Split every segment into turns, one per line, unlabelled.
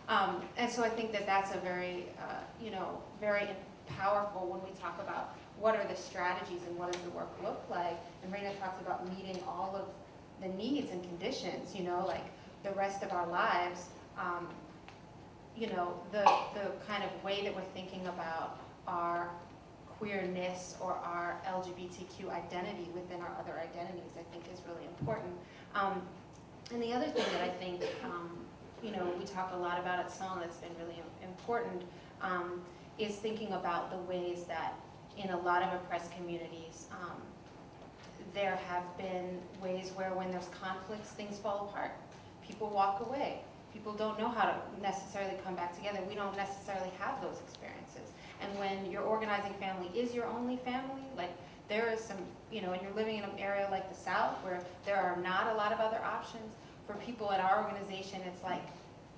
And so I think that that's a very, very powerful when we talk about what are the strategies and what does the work look like. And Reina talks about meeting all of the needs and conditions, like the rest of our lives. The kind of way that we're thinking about our queerness or our LGBTQ identity within our other identities, I think is really important. And the other thing that I think, we talk a lot about at SON that's been really important is thinking about the ways that in a lot of oppressed communities, there have been ways where when there's conflicts, things fall apart. People walk away. People don't know how to necessarily come back together. We don't necessarily have those experiences. And when your organizing family is your only family, like there is some, and you're living in an area like the South where there are not a lot of other options, for people at our organization, it's like,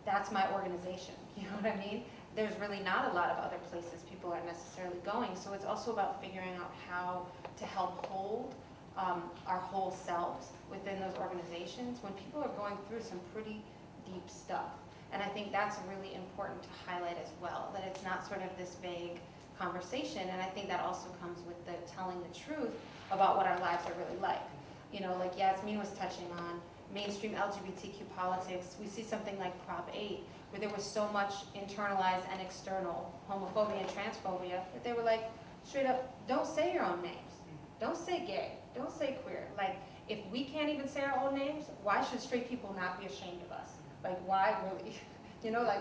that's my organization, you know what I mean? There's really not a lot of other places people are necessarily going. So it's also about figuring out how to help hold our whole selves within those organizations when people are going through some pretty deep stuff. And I think that's really important to highlight as well, that it's not sort of this vague conversation. And I think that also comes with the telling the truth about what our lives are really like. Like Yasmeen was touching on, mainstream LGBTQ politics, we see something like Prop 8, where there was so much internalized and external homophobia and transphobia that they were like, straight up, don't say your own names. Don't say gay. Don't say queer. Like, if we can't even say our own names, why should straight people not be ashamed of us? Like, why really?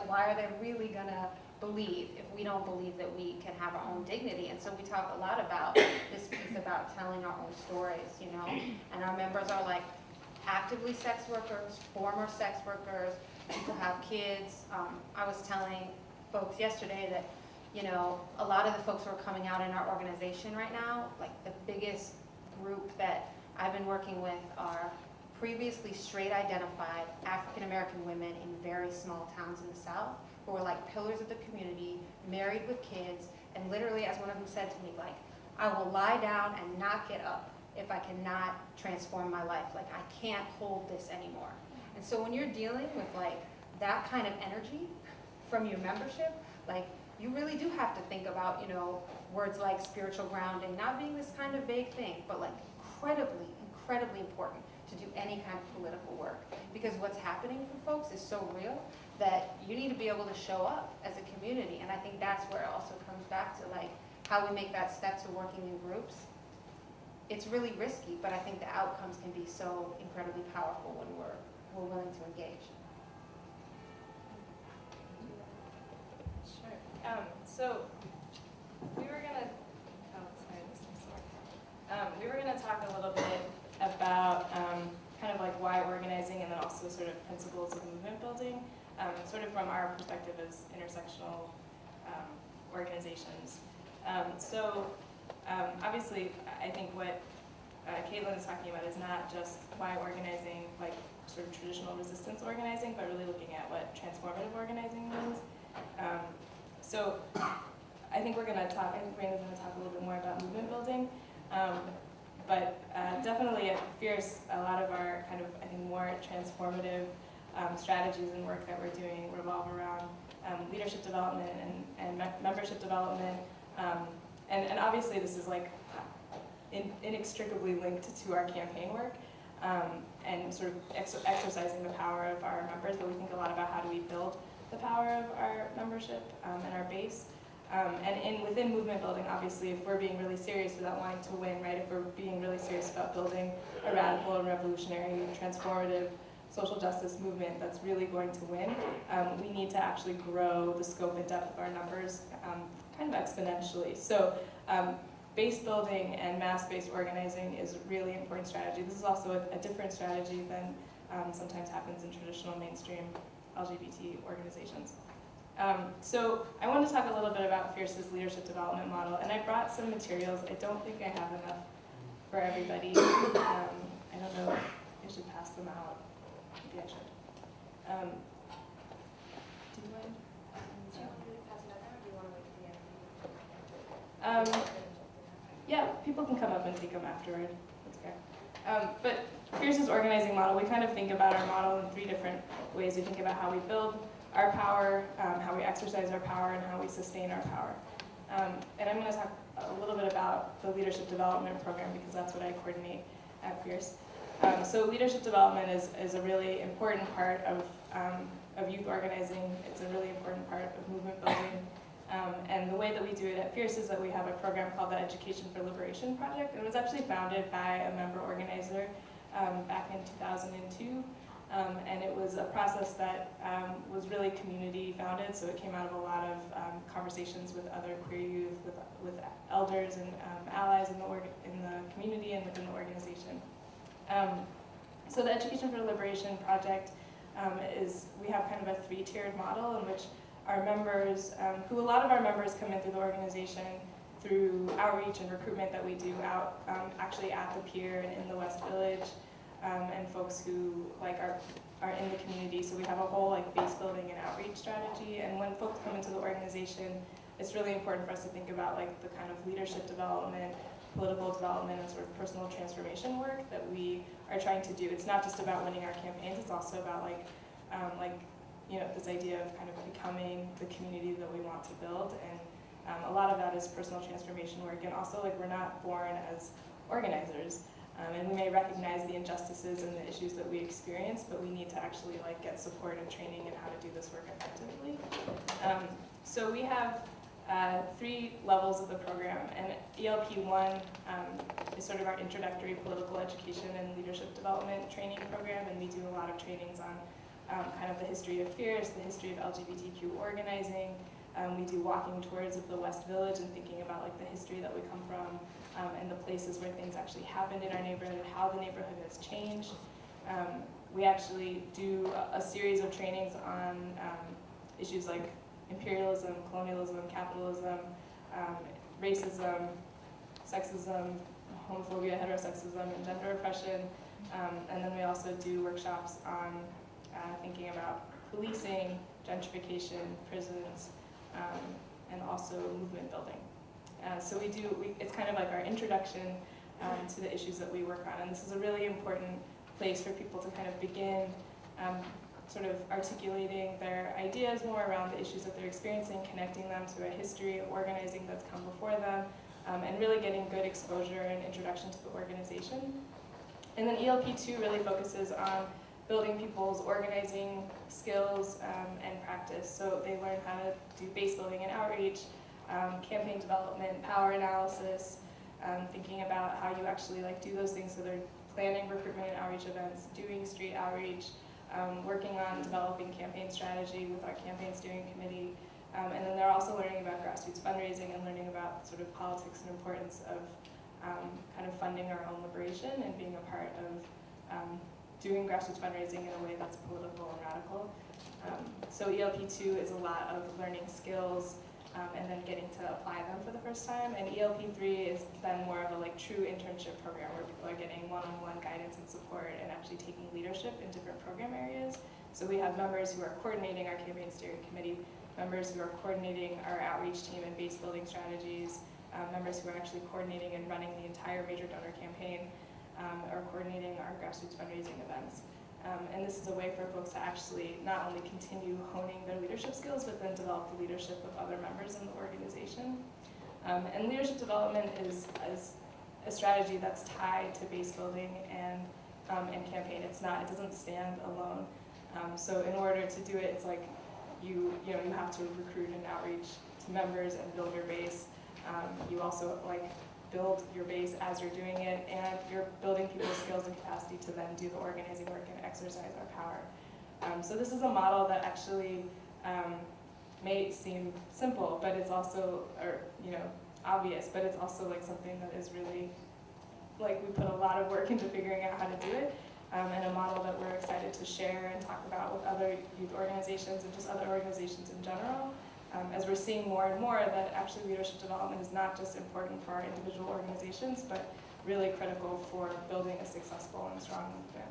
Why are they really gonna believe if we don't believe that we can have our own dignity? And so we talk a lot about this piece about telling our own stories, and our members are like actively sex workers, former sex workers, people have kids. I was telling folks yesterday that, a lot of the folks who are coming out in our organization right now, like the biggest group that I've been working with are previously straight identified African American women in very small towns in the South who were like pillars of the community, married with kids, and literally, as one of them said to me, like, I will lie down and not get up if I cannot transform my life. Like, I can't hold this anymore. And so when you're dealing with like that kind of energy from your membership, like, you really do have to think about, words like spiritual grounding, not being this kind of vague thing, but like incredibly, incredibly important to do any kind of political work. Because what's happening for folks is so real that you need to be able to show up as a community. And I think that's where it also comes back to like how we make that step to working in groups. It's really risky, but I think the outcomes can be so incredibly powerful when we're willing to engage.
Sure. So we were gonna talk a little bit about kind of like why organizing, and then also sort of principles of movement building, sort of from our perspective as intersectional organizations. Obviously, I think what Caitlin is talking about is not just why organizing, like sort of traditional resistance organizing, but really looking at what transformative organizing means. I think Reina's going to talk a little bit more about movement building. But definitely at FIERCE, a lot of our kind of, I think, more transformative strategies and work that we're doing revolve around leadership development and membership development. And obviously this is like inextricably linked to our campaign work and sort of exercising the power of our members, but we think a lot about how do we build the power of our membership and our base. And within movement building, obviously, if we're being really serious about wanting to win, right, if we're being really serious about building a radical and revolutionary, transformative social justice movement that's really going to win, we need to actually grow the scope and depth of our numbers kind of exponentially. So base building and mass-based organizing is a really important strategy. This is also a different strategy than sometimes happens in traditional mainstream LGBT organizations. So I want to talk a little bit about FIERCE's leadership development model, and I brought some materials. I don't think I have enough for everybody. I don't know if I should pass them out. Maybe I should. Do you mind?
Do you want me to pass it out now, or do you want to wait for the end?
Yeah, people can come up and take them afterward. That's okay. But FIERCE's organizing model, we kind of think about our model in three different ways. We think about how we build our power, how we exercise our power, and how we sustain our power. And I'm going to talk a little bit about the leadership development program because that's what I coordinate at FIERCE. So leadership development is a really important part of youth organizing. It's a really important part of movement building. And the way that we do it at FIERCE is that we have a program called the Education for Liberation Project. It was actually founded by a member organizer back in 2002. And it was a process that was really community founded, so it came out of a lot of conversations with other queer youth, with elders and allies in the community and within the organization. So the Education for Liberation Project we have kind of a three-tiered model in which our members, a lot of our members come in through the organization through outreach and recruitment that we do out actually at the pier and in the West Village, and folks who are in the community. So we have a whole base building and outreach strategy. And when folks come into the organization, it's really important for us to think about the kind of leadership development, political development, and sort of personal transformation work that we are trying to do. It's not just about winning our campaigns, it's also about this idea of kind of becoming the community that we want to build. And a lot of that is personal transformation work. And also we're not born as organizers. And we may recognize the injustices and the issues that we experience, but we need to actually get support and training in how to do this work effectively. So we have 3 levels of the program, and ELP1 is sort of our introductory political education and leadership development training program, and we do a lot of trainings on kind of the history of FIERCE, the history of LGBTQ organizing. We do walking tours of the West Village and thinking about the history that we come from and the places where things actually happened in our neighborhood, how the neighborhood has changed. We actually do a series of trainings on issues like imperialism, colonialism, capitalism, racism, sexism, homophobia, heterosexism, and gender oppression. And then we also do workshops on thinking about policing, gentrification, prisons, and also movement building. So it's kind of our introduction to the issues that we work on. And this is a really important place for people to kind of begin sort of articulating their ideas more around the issues that they're experiencing, connecting them to a history of organizing that's come before them, and really getting good exposure and introduction to the organization. And then ELP2 really focuses on building people's organizing skills and practice. So they learn how to do base building and outreach, campaign development, power analysis, thinking about how you actually do those things. So they're planning recruitment and outreach events, doing street outreach, working on developing campaign strategy with our campaign steering committee, and then they're also learning about grassroots fundraising and learning about sort of politics and importance of kind of funding our own liberation and being a part of doing grassroots fundraising in a way that's political and radical. So ELP2 is a lot of learning skills and then getting to apply them for the first time. And ELP3 is then more of a true internship program where people are getting one-on-one guidance and support and actually taking leadership in different program areas. So we have members who are coordinating our campaign steering committee, members who are coordinating our outreach team and base building strategies, members who are actually coordinating and running the entire major donor campaign, or coordinating our grassroots fundraising events. And this is a way for folks to actually not only continue honing their leadership skills, but then develop the leadership of other members in the organization. And leadership development is a strategy that's tied to base building and campaign. It doesn't stand alone. So in order to do it, it's you have to recruit and outreach to members and build your base. You also build your base as you're doing it, and you're building people's skills and capacity to then do the organizing work and exercise our power. So this is a model that actually may seem simple, but it's also, obvious, but it's also something that is really, we put a lot of work into figuring out how to do it, and a model that we're excited to share and talk about with other youth organizations and just other organizations in general. As we're seeing more and more that actually leadership development is not just important for our individual organizations, but really critical for building a successful and strong movement.